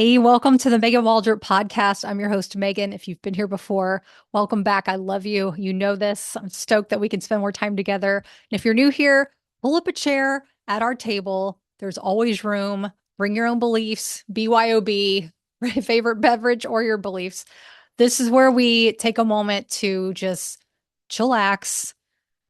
Hey, welcome to the Megan Waldrop podcast. I'm your host, Megan. If you've been here before, welcome back. I love you. You know this. I'm stoked that we can spend more time together. And if you're new here, pull up a chair at our table. There's always room. Bring your own beliefs, BYOB, favorite beverage, or your beliefs. This is where we take a moment to just chillax,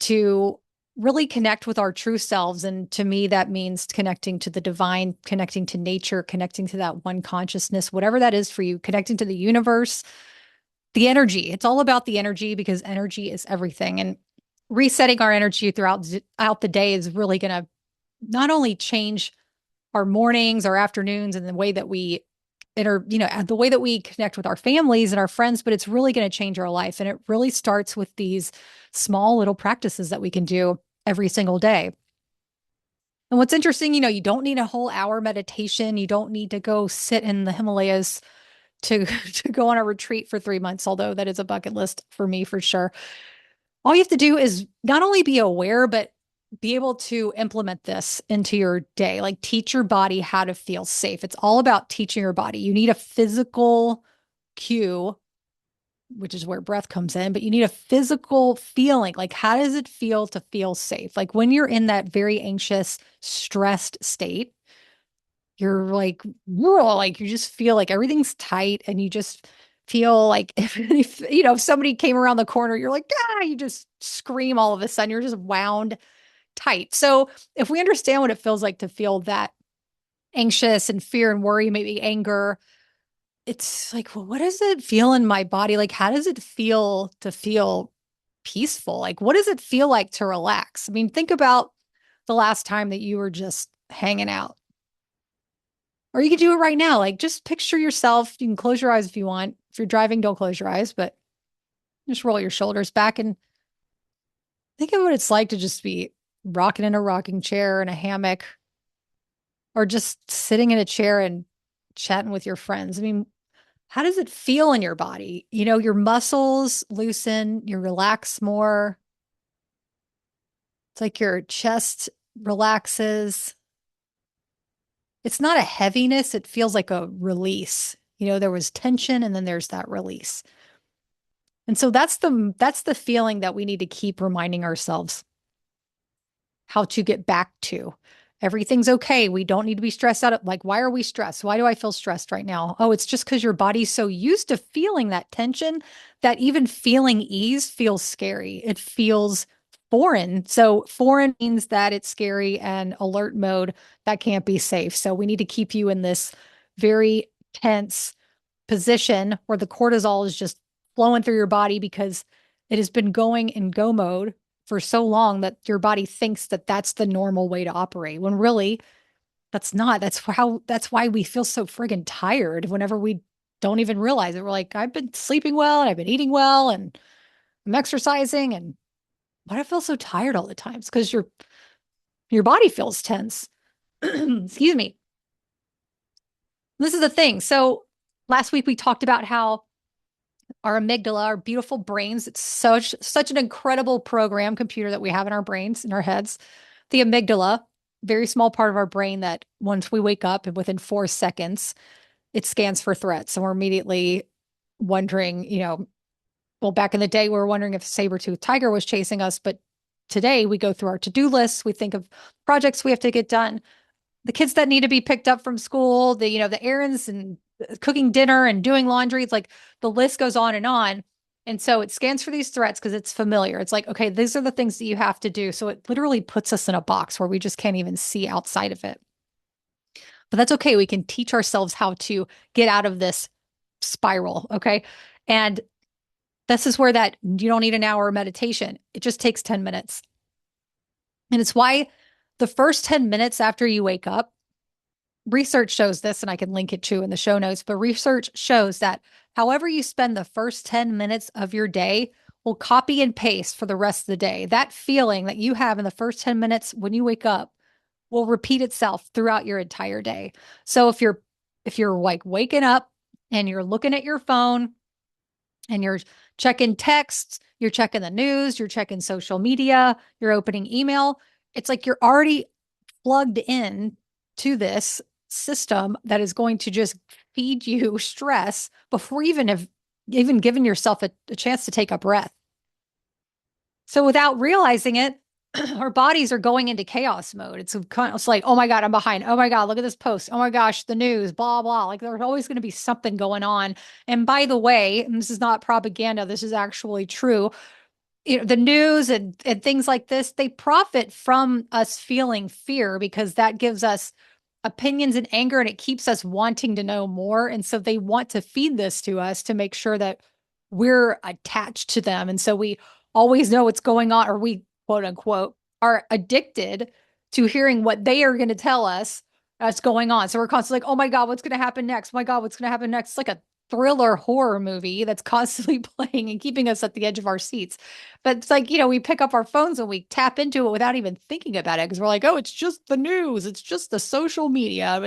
to really connect with our true selves. And to me, that means connecting to the divine, connecting to nature, connecting to that one consciousness, whatever that is for you, connecting to the universe, the energy. It's all about the energy because energy is everything. And resetting our energy throughout the day is really going to not only change our mornings, our afternoons, and the way that we the way that we connect with our families and our friends, but it's really going to change our life. And it really starts with these small little practices that we can do every single day. And what's interesting, you don't need a whole hour meditation. You don't need to go sit in the Himalayas to, to go on a retreat for 3 months, although that is a bucket list for me for sure. All you have to do is not only be aware, but be able to implement this into your day, like teach your body how to feel safe. It's all about teaching your body. You need a physical cue, which is where breath comes in, but you need a physical feeling. Like, how does it feel to feel safe? Like when you're in that very anxious, stressed state, you're like, whoa, like you just feel like everything's tight and you just feel like if somebody came around the corner, you're like, you just scream all of a sudden. You're just wound tight. So if we understand what it feels like to feel that anxious and fear and worry, maybe anger, it's like, well, what does it feel in my body? Like, how does it feel to feel peaceful? Like, what does it feel like to relax? I mean, think about the last time that you were just hanging out. Or you could do it right now. Like, just picture yourself. You can close your eyes if you want. If you're driving, don't close your eyes, but just roll your shoulders back and think of what it's like to just be rocking in a rocking chair in a hammock or just sitting in a chair and chatting with your friends. I mean, how does it feel in your body? Your muscles loosen, you relax more. It's like your chest relaxes. It's not a heaviness, it feels like a release. There was tension and then there's that release. And so that's the feeling that we need to keep reminding ourselves how to get back to. Everything's okay. We don't need to be stressed out. Like, why are we stressed? Why do I feel stressed right now? Oh, it's just because your body's so used to feeling that tension that even feeling ease feels scary. It feels foreign. So, foreign means that it's scary, and alert mode, that can't be safe. So, we need to keep you in this very tense position where the cortisol is just flowing through your body because it has been going in go mode for so long that your body thinks that that's the normal way to operate when really that's not. That's why we feel so friggin' tired whenever we don't even realize it. We're like, I've been sleeping well and I've been eating well and I'm exercising, and why do I feel so tired all the time? It's because your body feels tense. Excuse me. This is the thing. So last week we talked about how our amygdala, our beautiful brains, it's such an incredible program computer that we have in our brains, in our heads. The amygdala, very small part of our brain that once we wake up and within 4 seconds, it scans for threats. And we're immediately wondering, well, back in the day, we were wondering if a saber-toothed tiger was chasing us. But today we go through our to-do lists. We think of projects we have to get done, the kids that need to be picked up from school, the errands and cooking dinner and doing laundry. It's like the list goes on and on. And so it scans for these threats because it's familiar. It's like, okay, these are the things that you have to do. So it literally puts us in a box where we just can't even see outside of it. But that's okay. We can teach ourselves how to get out of this spiral. Okay. And this is where that you don't need an hour of meditation. It just takes 10 minutes. And it's why the first 10 minutes after you wake up, research shows this, and I can link it to in the show notes, but research shows that however you spend the first 10 minutes of your day will copy and paste for the rest of the day. That feeling that you have in the first 10 minutes when you wake up will repeat itself throughout your entire day. So if you're like waking up and you're looking at your phone and you're checking texts, you're checking the news, you're checking social media, you're opening email, it's like you're already plugged in to this system that is going to just feed you stress before you even have even given yourself a chance to take a breath. So without realizing it, our bodies are going into chaos mode. It's like, oh my God, I'm behind. Oh my God, look at this post. Oh my gosh, the news, blah, blah. Like there's always going to be something going on. And by the way, and this is not propaganda, this is actually true. The news and things like this, they profit from us feeling fear because that gives us opinions and anger and it keeps us wanting to know more. And so they want to feed this to us to make sure that we're attached to them. And so we always know what's going on, or we quote unquote are addicted to hearing what they are going to tell us that's going on. So we're constantly like, oh my God, what's going to happen next? Oh my God, what's going to happen next? It's like a thriller horror movie that's constantly playing and keeping us at the edge of our seats. But it's like, we pick up our phones and we tap into it without even thinking about it because we're like, oh, it's just the news. It's just the social media.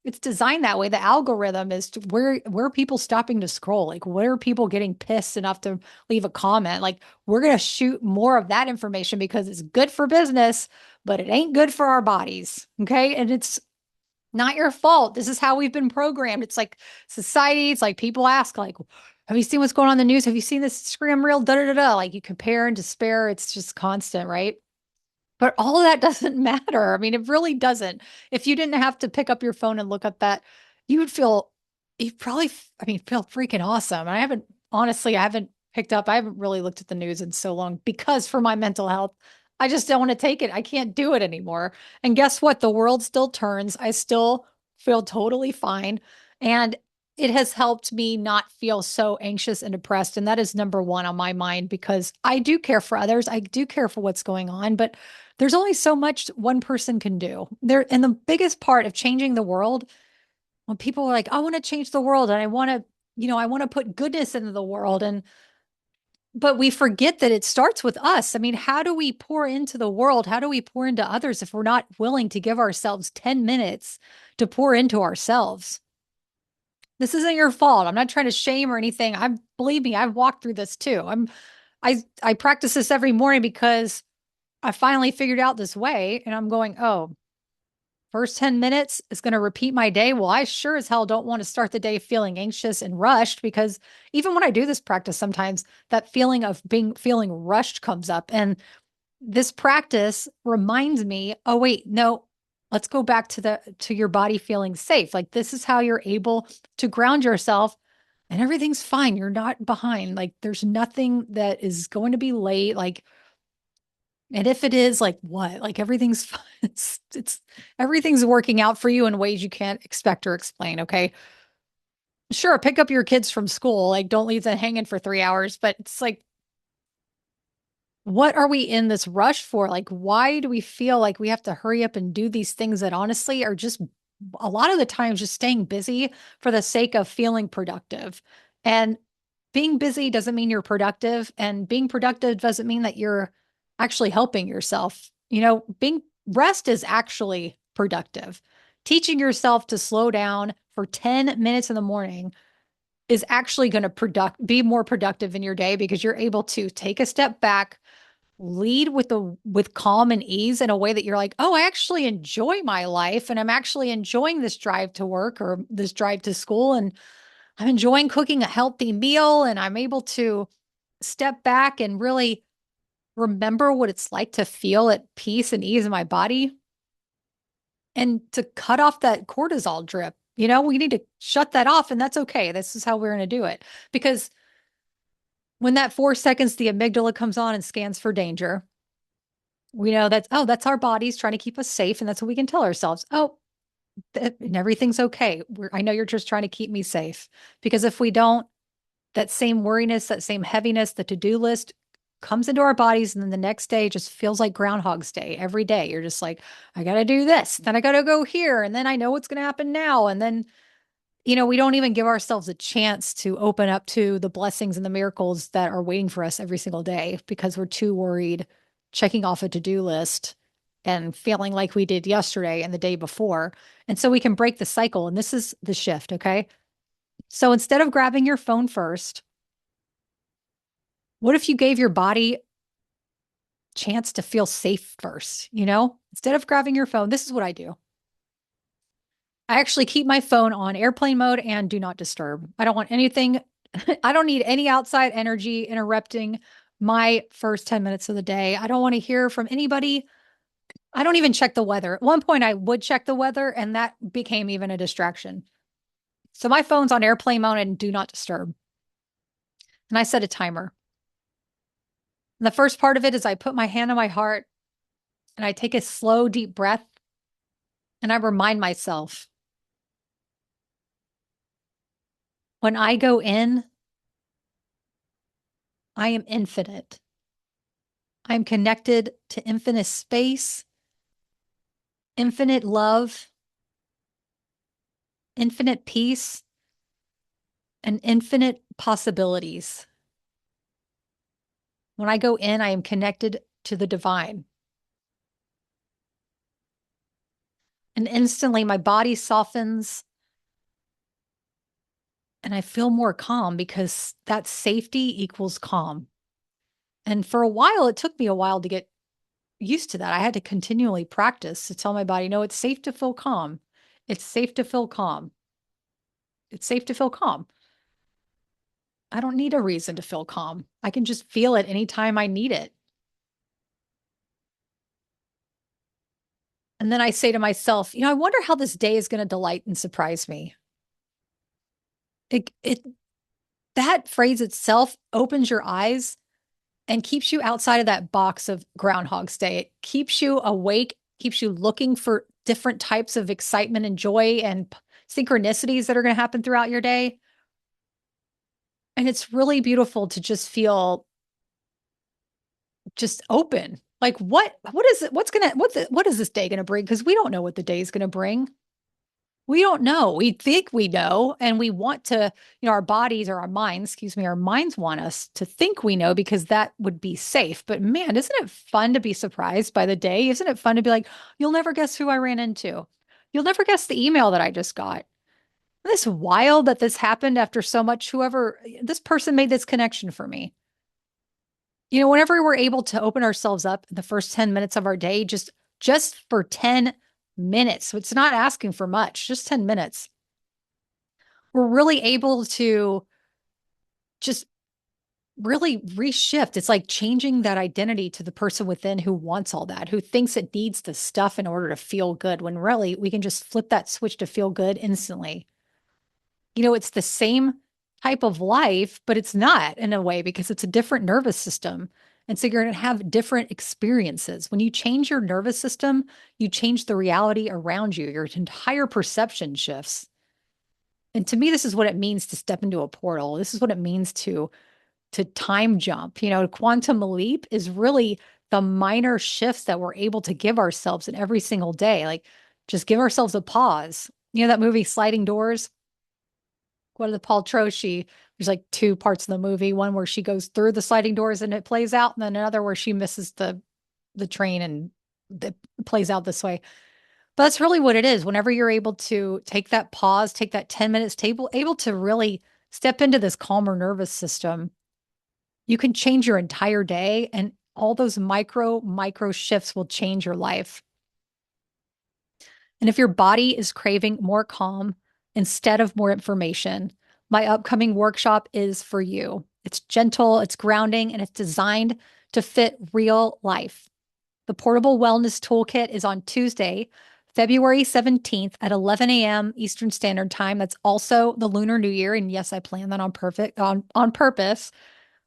It's designed that way. The algorithm is to where are people stopping to scroll? Like where are people getting pissed enough to leave a comment? Like we're gonna shoot more of that information because it's good for business, but it ain't good for our bodies. Okay. And it's not your fault. This is how we've been programmed. It's like society. It's like people ask, like, have you seen what's going on in the news? Have you seen this Instagram reel? Da da da da. Like you compare and despair. It's just constant, right? But all of that doesn't matter. I mean, it really doesn't. If you didn't have to pick up your phone and look at that, you would you'd probably, I mean, feel freaking awesome. Honestly, I haven't really looked at the news in so long because for my mental health, I just don't want to take it. I can't do it anymore. And guess what? The world still turns. I still feel totally fine. And it has helped me not feel so anxious and depressed. And that is number one on my mind because I do care for others. I do care for what's going on, but there's only so much one person can do. And the biggest part of changing the world, when people are like, I want to change the world and I want to put goodness into the world. But we forget that it starts with us. I mean, how do we pour into the world? How do we pour into others if we're not willing to give ourselves 10 minutes to pour into ourselves? This isn't your fault. I'm not trying to shame or anything. Believe me, I've walked through this too. I practice this every morning because I finally figured out this way and I'm going, oh, first 10 minutes is going to repeat my day. Well, I sure as hell don't want to start the day feeling anxious and rushed because even when I do this practice, sometimes that feeling of feeling rushed comes up. And this practice reminds me, oh, wait, no, let's go back to your body feeling safe. Like this is how you're able to ground yourself and everything's fine. You're not behind. Like there's nothing that is going to be late. Like, and if it is, like what? Like everything's fine. It's everything's working out for you in ways you can't expect or explain. Okay. Sure, pick up your kids from school. Like don't leave them hanging for 3 hours. But it's like, what are we in this rush for? Like, why do we feel like we have to hurry up and do these things that honestly are just a lot of the times just staying busy for the sake of feeling productive? And being busy doesn't mean you're productive, and being productive doesn't mean that you're actually helping yourself. Being rest is actually productive. Teaching yourself to slow down for 10 minutes in the morning is actually going to be more productive in your day because you're able to take a step back, lead with calm and ease in a way that you're like, oh, I actually enjoy my life and I'm actually enjoying this drive to work or this drive to school, and I'm enjoying cooking a healthy meal, and I'm able to step back and really remember what it's like to feel at peace and ease in my body and to cut off that cortisol drip. We need to shut that off, and that's okay. This is how we're going to do it. Because when that 4 seconds, the amygdala comes on and scans for danger, we know that's our bodies trying to keep us safe. And that's what we can tell ourselves. Oh, and everything's okay. I know you're just trying to keep me safe. Because if we don't, that same worriness, that same heaviness, the to-do list comes into our bodies. And then the next day just feels like Groundhog's Day. Every day you're just like, I got to do this. Then I got to go here. And then I know what's going to happen now. And then, we don't even give ourselves a chance to open up to the blessings and the miracles that are waiting for us every single day because we're too worried checking off a to-do list and feeling like we did yesterday and the day before. And so we can break the cycle. And this is the shift. Okay. So instead of grabbing your phone first, what if you gave your body a chance to feel safe first? Instead of grabbing your phone, this is what I do. I actually keep my phone on airplane mode and do not disturb. I don't want anything, I don't need any outside energy interrupting my first 10 minutes of the day. I don't want to hear from anybody. I don't even check the weather. At one point, I would check the weather, and that became even a distraction. So my phone's on airplane mode and do not disturb. And I set a timer. And the first part of it is I put my hand on my heart and I take a slow, deep breath and I remind myself when I go in, I am infinite. I am connected to infinite space, infinite love, infinite peace, and infinite possibilities. When I go in, I am connected to the divine. And instantly my body softens and I feel more calm because that safety equals calm. And for a while, it took me a while to get used to that. I had to continually practice to tell my body, no, it's safe to feel calm. It's safe to feel calm. It's safe to feel calm. I don't need a reason to feel calm. I can just feel it anytime I need it. And then I say to myself, I wonder how this day is going to delight and surprise me. It that phrase itself opens your eyes and keeps you outside of that box of Groundhog's Day. It keeps you awake, keeps you looking for different types of excitement and joy and synchronicities that are going to happen throughout your day. And it's really beautiful to just feel just open. Like what is it? What is this day going to bring? Because we don't know what the day is going to bring. We don't know. We think we know, and we want to, our bodies or our minds, excuse me, our minds want us to think we know because that would be safe. But man, isn't it fun to be surprised by the day? Isn't it fun to be like, you'll never guess who I ran into? You'll never guess the email that I just got. Isn't this wild that this happened after so much, this person made this connection for me. Whenever we're able to open ourselves up in the first 10 minutes of our day, just for 10 minutes. So it's not asking for much, just 10 minutes. We're really able to just really reshift. It's like changing that identity to the person within who wants all that, who thinks it needs the stuff in order to feel good, when really we can just flip that switch to feel good instantly. It's the same type of life, but it's not in a way because it's a different nervous system. And so you're going to have different experiences. When you change your nervous system, you change the reality around you. Your entire perception shifts. And to me, this is what it means to step into a portal. This is what it means to time jump. Quantum leap is really the minor shifts that we're able to give ourselves in every single day. Like just give ourselves a pause. That movie Sliding Doors? Gwyneth Paltrow, there's like two parts of the movie. One where she goes through the sliding doors and it plays out, and then another where she misses the train and it plays out this way. But that's really what it is. Whenever you're able to take that pause, take that 10 minutes, able to really step into this calmer nervous system, you can change your entire day, and all those micro shifts will change your life. And if your body is craving more calm instead of more information, my upcoming workshop is for you. It's gentle, it's grounding, and it's designed to fit real life. The Portable Wellness Toolkit is on Tuesday, February 17th at 11 a.m. Eastern Standard Time. That's also the Lunar New Year. And yes, I plan that on purpose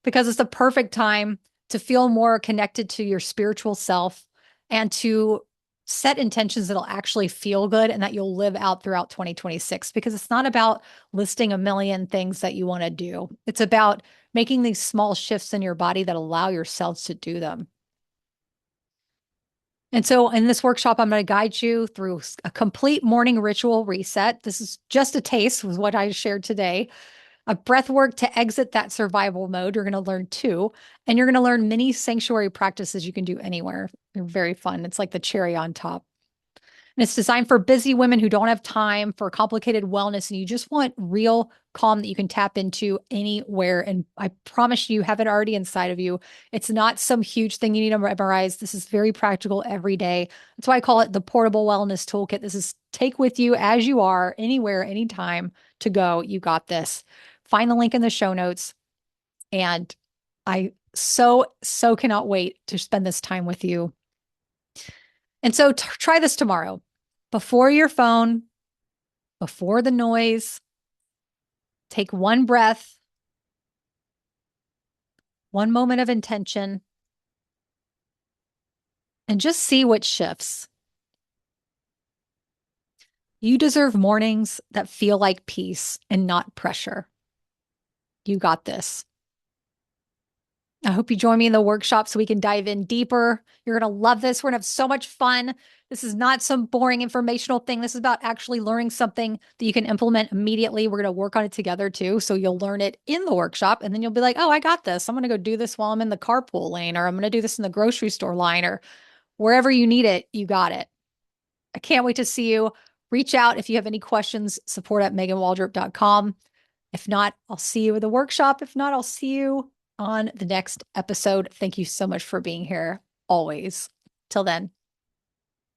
because it's the perfect time to feel more connected to your spiritual self and to set intentions that'll actually feel good and that you'll live out throughout 2026, because it's not about listing a million things that you want to do. It's about making these small shifts in your body that allow yourselves to do them. And so in this workshop, I'm going to guide you through a complete morning ritual reset. This is just a taste of what I shared today. A breath work to exit that survival mode. You're going to learn two, and you're going to learn mini sanctuary practices you can do anywhere. They're very fun. It's like the cherry on top. And it's designed for busy women who don't have time for complicated wellness and you just want real calm that you can tap into anywhere. And I promise you have it already inside of you. It's not some huge thing you need to memorize. This is very practical every day. That's why I call it the Portable Wellness Toolkit. This is take with you as you are, anywhere, anytime to go. You got this. Find the link in the show notes. And I so cannot wait to spend this time with you. And so try this tomorrow. Before your phone, before the noise, take one breath, one moment of intention, and just see what shifts. You deserve mornings that feel like peace and not pressure. You got this. I hope you join me in the workshop so we can dive in deeper. You're going to love this. We're going to have so much fun. This is not some boring informational thing. This is about actually learning something that you can implement immediately. We're going to work on it together too. So you'll learn it in the workshop and then you'll be like, oh, I got this. I'm going to go do this while I'm in the carpool lane, or I'm going to do this in the grocery store line, or wherever you need it. You got it. I can't wait to see you. Reach out if you have any questions, support@meganwaldrop.com. If not, I'll see you at the workshop. If not, I'll see you on the next episode. Thank you so much for being here always. Till then.